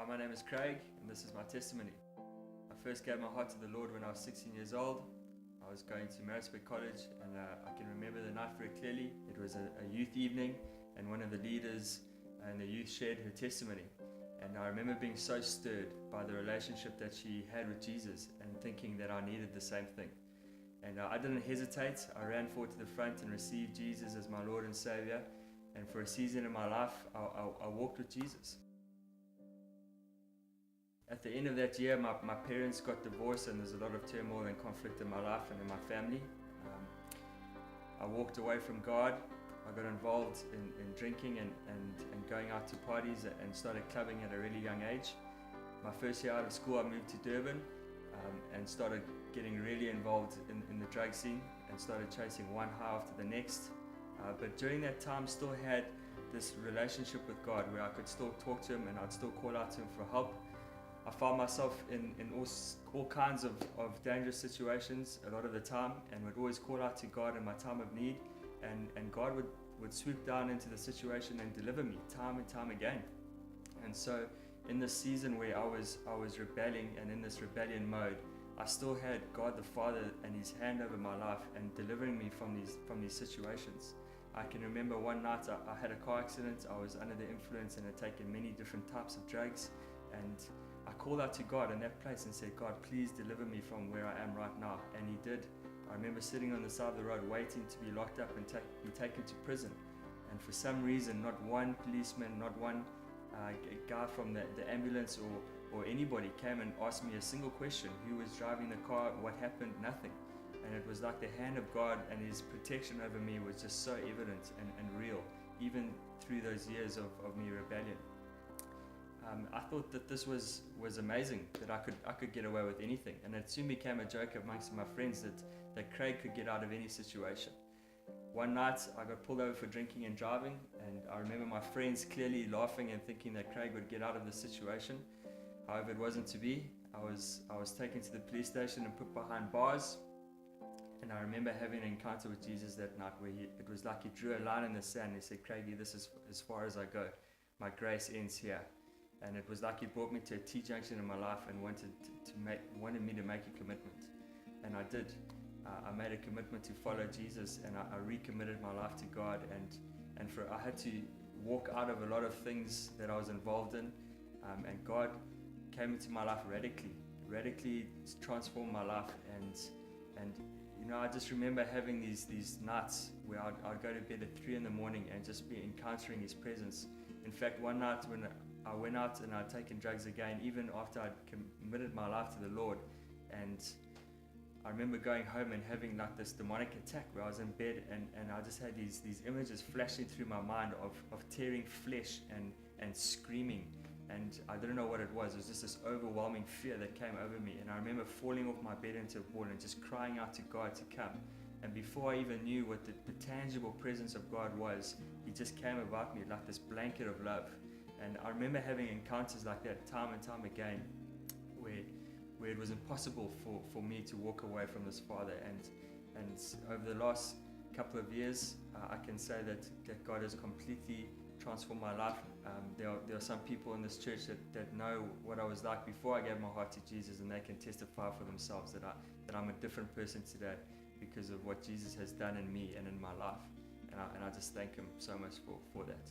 Hi, my name is Craig, and this is my testimony. I first gave my heart to the Lord when I was 16 years old. I was going to Maritzburg College, and I can remember the night very clearly. It was a youth evening, and one of the leaders in the youth shared her testimony. And I remember being so stirred by the relationship that she had with Jesus and thinking that I needed the same thing. And I didn't hesitate. I ran forward to the front and received Jesus as my Lord and Savior. And for a season in my life, I walked with Jesus. At the end of that year, my parents got divorced, and there's a lot of turmoil and conflict in my life and in my family. I walked away from God. I got involved in drinking and going out to parties and started clubbing at a really young age. My first year out of school, I moved to Durban and started getting really involved in the drug scene and started chasing one high after the next. But during that time, still had this relationship with God where I could still talk to Him and I'd still call out to Him for help. I found myself in all kinds of dangerous situations a lot of the time, and would always call out to God in my time of need, and God would swoop down into the situation and deliver me time and time again. And so in this season where I was rebelling and in this rebellion mode, I still had God the Father and His hand over my life and delivering me from these situations. I can remember one night I had a car accident. I was under the influence and had taken many different types of drugs, and I called out to God in that place and said, God, please deliver me from where I am right now. And He did. I remember sitting on the side of the road waiting to be locked up and be taken to prison. And for some reason, not one policeman, not one guy from the ambulance or anybody came and asked me a single question. Who was driving the car? What happened? Nothing. And it was like the hand of God and His protection over me was just so evident and real, even through those years of me rebellion. I thought that this was amazing, that I could get away with anything, and it soon became a joke amongst my friends that Craig could get out of any situation. One night I got pulled over for drinking and driving, and I remember my friends clearly laughing and thinking that Craig would get out of the situation. However, it wasn't to be. I was taken to the police station and put behind bars, and I remember having an encounter with Jesus that night where it was like He drew a line in the sand and He said, Craigie, this is as far as I go. My grace ends here. And it was like He brought me to a T-junction in my life and wanted me to make a commitment. And I did. I made a commitment to follow Jesus, and I recommitted my life to God. And I had to walk out of a lot of things that I was involved in. And God came into my life radically transformed my life. And you know, I just remember having these nights where I'd go to bed at 3 in the morning and just be encountering His presence. In fact, one night when I went out and I'd taken drugs again, even after I'd committed my life to the Lord, and I remember going home and having like this demonic attack where I was in bed and I just had these images flashing through my mind of tearing flesh and screaming, and I didn't know what it was. It was just this overwhelming fear that came over me, and I remember falling off my bed into a ball and just crying out to God to come. And before I even knew what the tangible presence of God was, He just came about me like this blanket of love. And I remember having encounters like that time and time again where it was impossible for me to walk away from this Father. And over the last couple of years, I can say that God has completely transformed my life. There are some people in this church that know what I was like before I gave my heart to Jesus, and they can testify for themselves that I'm a different person today because of what Jesus has done in me and in my life. And I just thank Him so much for that.